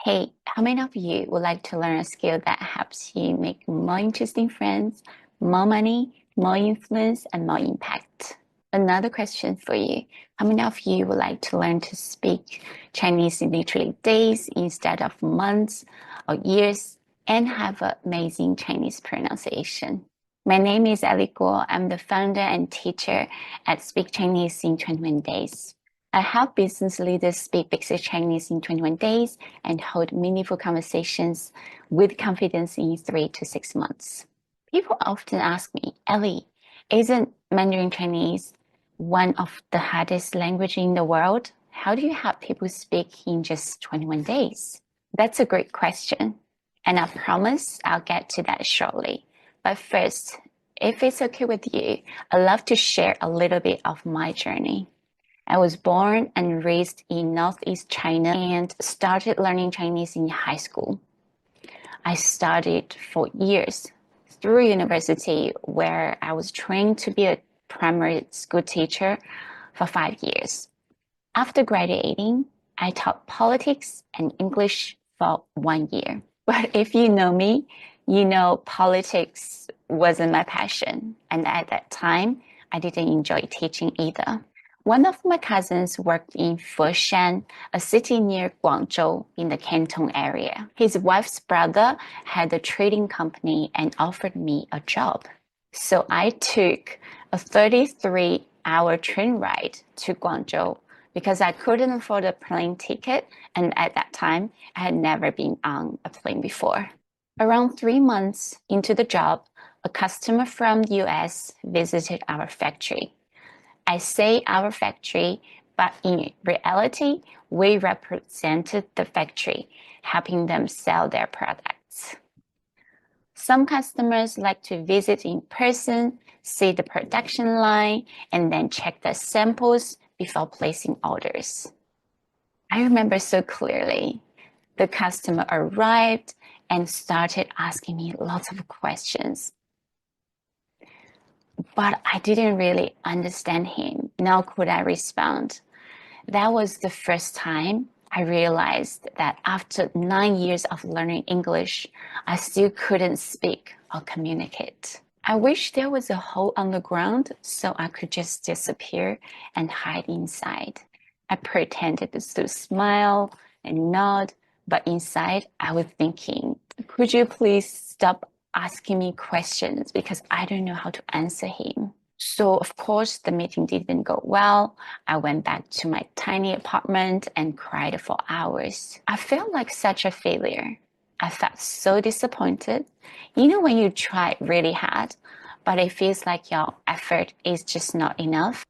Hey, how many of you would like to learn a skill that helps you make more interesting friends, more money, more influence, and more impact? Another question for you. How many of you would like to learn to speak Chinese in literally days instead of months or years and have amazing Chinese pronunciation? My name is Ellie Guo. I'm the founder and teacher at Speak Chinese in 21 Days. I help business leaders speak basic Chinese in 21 days and hold meaningful conversations with confidence in 3 to 6 months. People often ask me, Ellie, isn't Mandarin Chinese one of the hardest languages in the world? How do you help people speak in just 21 days? That's a great question, and I promise I'll get to that shortly. But first, if it's okay with you, I'd love to share a little bit of my journey. I was born and raised in Northeast China and started learning Chinese in high school. I studied for years through university where I was trained to be a primary school teacher for 5 years. After graduating, I taught politics and English for 1 year. But if you know me, you know politics wasn't my passion. And at that time, I didn't enjoy teaching either. One of my cousins worked in Foshan, a city near Guangzhou in the Canton area. His wife's brother had a trading company and offered me a job. So I took a 33-hour train ride to Guangzhou because I couldn't afford a plane ticket, and at that time, I had never been on a plane before. Around 3 months into the job, a customer from the US visited our factory. I say our factory, but in reality, we represented the factory, helping them sell their products. Some customers like to visit in person, see the production line, and then check the samples before placing orders. I remember so clearly. The customer arrived and started asking me lots of questions. But I didn't really understand him, nor could I respond. That was the first time I realized that after 9 years of learning English, I still couldn't speak or communicate. I wish there was a hole on the ground so I could just disappear and hide inside. I pretended to smile and nod, but inside I was thinking, could you please stop asking me questions because I don't know how to answer him. So of course the meeting didn't go well. I went back to my tiny apartment and cried for hours. I felt like such a failure. I felt so disappointed. You know when you try really hard, but it feels like your effort is just not enough?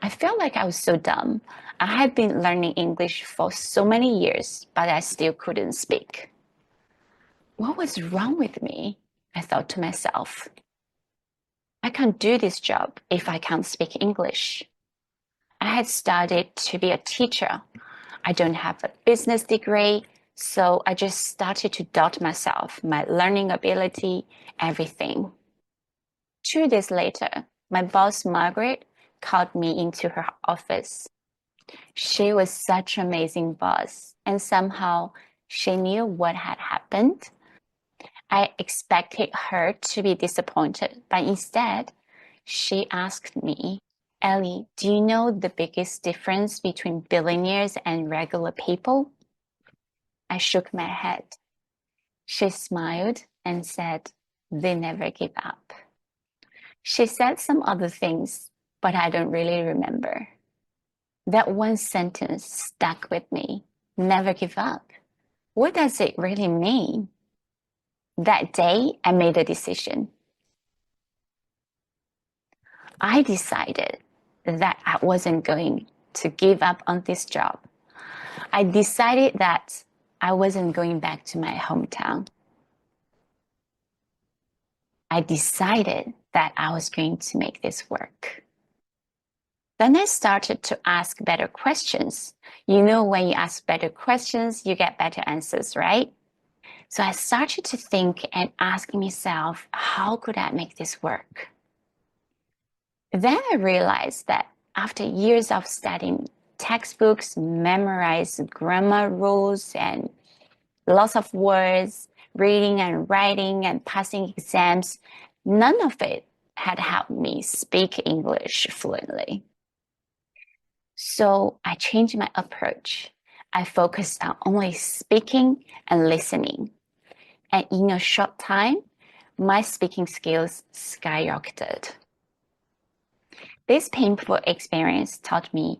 I felt like I was so dumb. I had been learning English for so many years, but I still couldn't speak. What was wrong with me? I thought to myself. I can't do this job if I can't speak English. I had studied to be a teacher. I don't have a business degree, so I just started to doubt myself, my learning ability, everything. 2 days later, my boss, Margaret, called me into her office. She was such an amazing boss, and somehow she knew what had happened. I expected her to be disappointed, but instead, she asked me, Ellie, do you know the biggest difference between billionaires and regular people? I shook my head. She smiled and said, they never give up. She said some other things, but I don't really remember. That one sentence stuck with me. Never give up. What does it really mean? That day, I made a decision. I decided that I wasn't going to give up on this job. I decided that I wasn't going back to my hometown. I decided that I was going to make this work. Then I started to ask better questions. You know, when you ask better questions, you get better answers, right? So I started to think and ask myself, how could I make this work? Then I realized that after years of studying textbooks, memorized grammar rules, and Lots of words, reading and writing and passing exams. None of it had helped me speak English fluently. So I changed my approach. I focused on only speaking and listening. And in a short time, my speaking skills skyrocketed. This painful experience taught me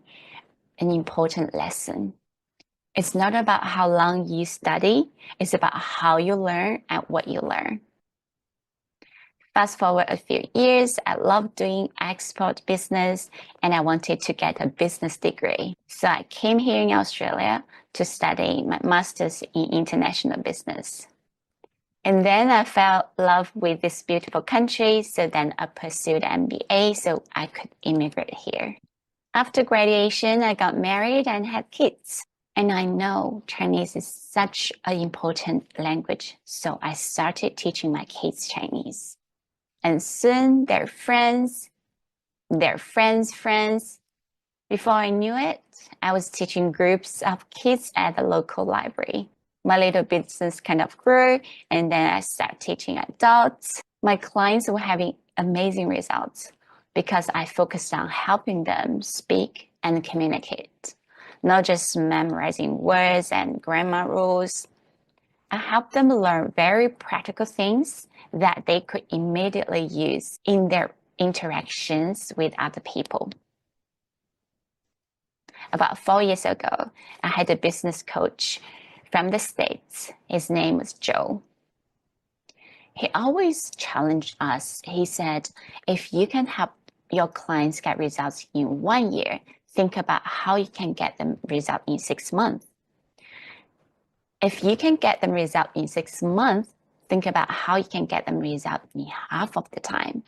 an important lesson. It's not about how long you study, it's about how you learn and what you learn. Fast forward a few years, I loved doing export business and I wanted to get a business degree. So I came here in Australia to study my master's in international business. And then I fell in love with this beautiful country. So then I pursued MBA so I could immigrate here. After graduation, I got married and had kids. And I know Chinese is such an important language. So I started teaching my kids Chinese. And soon they're friends, their friends' friends. Before I knew it, I was teaching groups of kids at the local library. My little business kind of grew, and then I started teaching adults. My clients were having amazing results because I focused on helping them speak and communicate, not just memorizing words and grammar rules. I helped them learn very practical things that they could immediately use in their interactions with other people. About 4 years ago, I had a business coach from the States. His name was Joe. He always challenged us. He said, if you can help your clients get results in 1 year, think about how you can get them results in 6 months. If you can get them results in 6 months, think about how you can get them results in half of the time.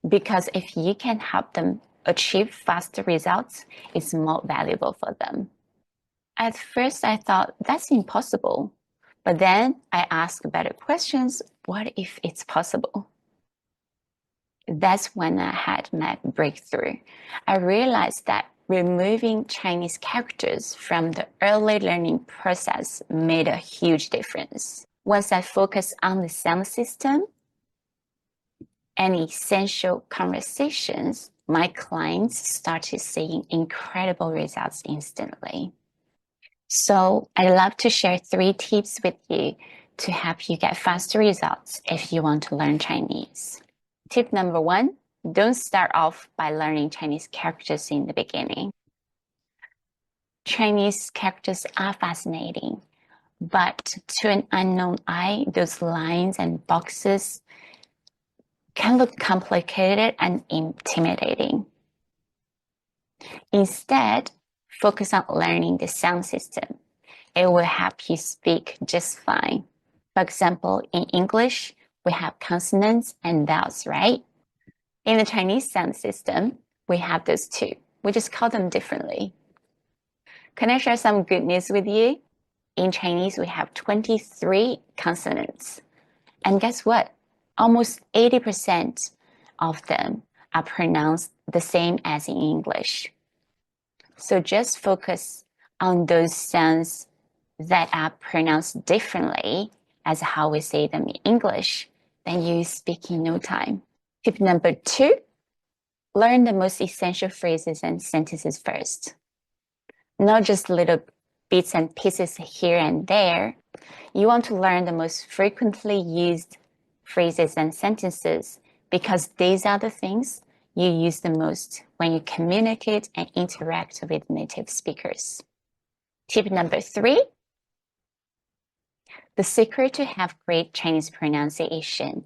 Because if you can help them achieve faster results, it's more valuable for them. At first, I thought that's impossible. But then I asked better questions. What if it's possible? That's when I had my breakthrough. I realized that removing Chinese characters from the early learning process made a huge difference. Once I focused on the sound system and essential conversations, my clients started seeing incredible results instantly. So I'd love to share 3 tips with you to help you get faster results if you want to learn Chinese. Tip number 1, don't start off by learning Chinese characters in the beginning. Chinese characters are fascinating, but to an unknown eye, those lines and boxes can look complicated and intimidating. Instead, focus on learning the sound system. It will help you speak just fine. For example, in English, we have consonants and vowels, right? In the Chinese sound system, we have those too. We just call them differently. Can I share some good news with you? In Chinese, we have 23 consonants. And guess what? Almost 80% of them are pronounced the same as in English. So just focus on those sounds that are pronounced differently as how we say them in English, then you speak in no time. Tip number 2, learn the most essential phrases and sentences first. Not just little bits and pieces here and there. You want to learn the most frequently used phrases and sentences because these are the things you use the most when you communicate and interact with native speakers. Tip number 3, the secret to have great Chinese pronunciation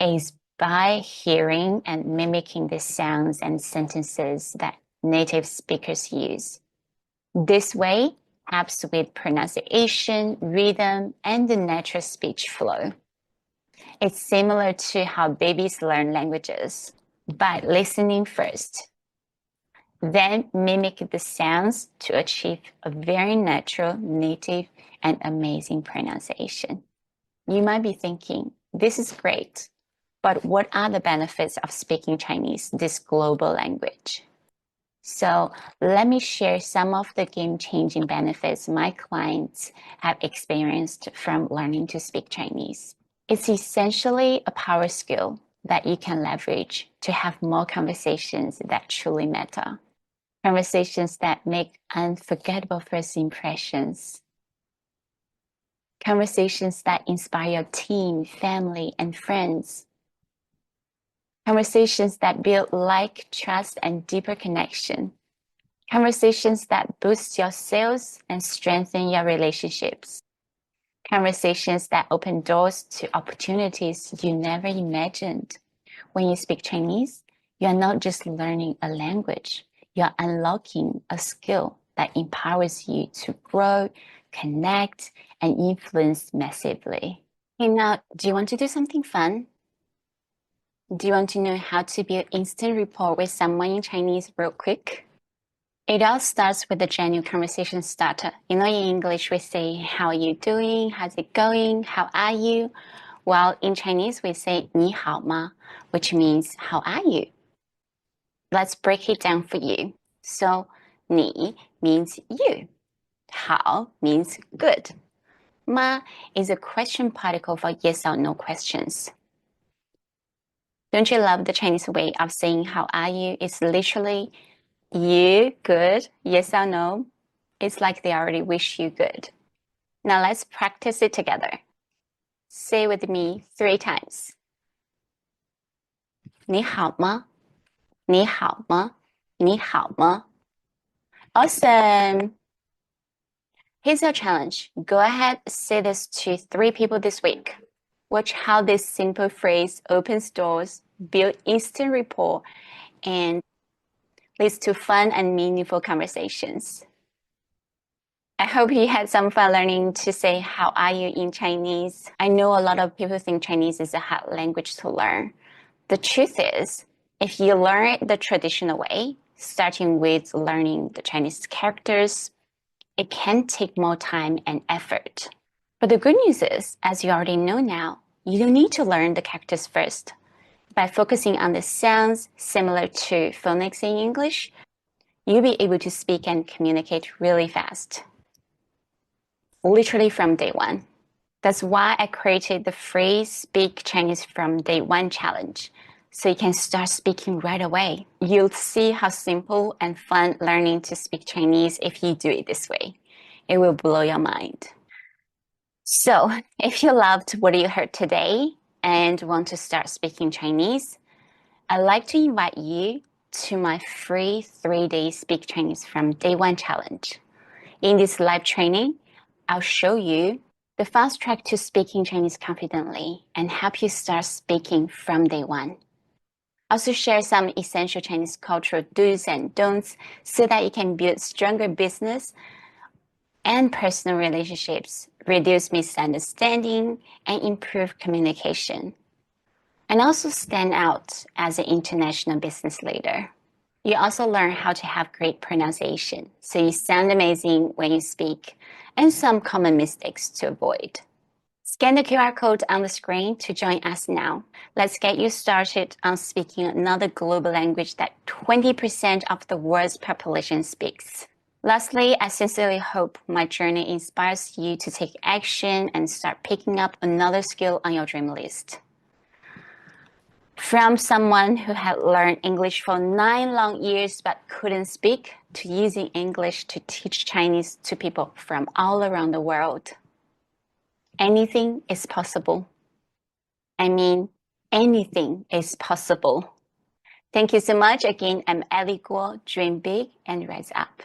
is by hearing and mimicking the sounds and sentences that native speakers use. This way helps with pronunciation, rhythm, and the natural speech flow. It's similar to how babies learn languages by listening first, then mimic the sounds to achieve a very natural, native, and amazing pronunciation. You might be thinking, this is great, but what are the benefits of speaking Chinese, this global language? So let me share some of the game-changing benefits my clients have experienced from learning to speak Chinese. It's essentially a power skill that you can leverage to have more conversations that truly matter. Conversations that make unforgettable first impressions. Conversations that inspire your team, family, and friends. Conversations that build like, trust, and deeper connection. Conversations that boost your sales and strengthen your relationships. Conversations that open doors to opportunities you never imagined. When you speak Chinese, you are not just learning a language, you are unlocking a skill that empowers you to grow, connect, and influence massively. Okay, now, do you want to do something fun? Do you want to know how to build instant rapport with someone in Chinese real quick? It all starts with a genuine conversation starter. You know, in English, we say, how are you doing? How's it going? How are you? While in Chinese, we say, 你好吗? Which means, how are you? Let's break it down for you. So, 你 means you. 好 means good. Ma is a question particle for yes or no questions. Don't you love the Chinese way of saying how are you? It's literally you good, yes or no. It's like they already wish you good. Now let's practice it together. Say with me 3 times. 你好吗?你好吗?你好吗? Awesome. Here's your challenge. Go ahead, say this to 3 people this week. Watch how this simple phrase opens doors, builds instant rapport, and leads to fun and meaningful conversations. I hope you had some fun learning to say how are you in Chinese. I know a lot of people think Chinese is a hard language to learn. The truth is, if you learn it the traditional way, starting with learning the Chinese characters, it can take more time and effort. But the good news is, as you already know now, you don't need to learn the characters first. By focusing on the sounds similar to phonics in English, you'll be able to speak and communicate really fast. Literally from day one. That's why I created the free Speak Chinese from Day One challenge, so you can start speaking right away. You'll see how simple and fun learning to speak Chinese if you do it this way. It will blow your mind. So, if you loved what you heard today and want to start speaking Chinese, I'd like to invite you to my free 3-day Speak Chinese from Day One challenge. In this live training, I'll show you the fast track to speaking Chinese confidently and help you start speaking from day one. I'll also share some essential Chinese cultural do's and don'ts so that you can build stronger business and personal relationships, reduce misunderstanding, and improve communication, and also stand out as an international business leader. You also learn how to have great pronunciation, so you sound amazing when you speak, and some common mistakes to avoid. Scan the QR code on the screen to join us now. Let's get you started on speaking another global language that 20% of the world's population speaks. Lastly, I sincerely hope my journey inspires you to take action and start picking up another skill on your dream list. From someone who had learned English for 9 long years but couldn't speak, to using English to teach Chinese to people from all around the world. Anything is possible. I mean, anything is possible. Thank you so much. Again, I'm Ellie Guo. Dream big and rise up.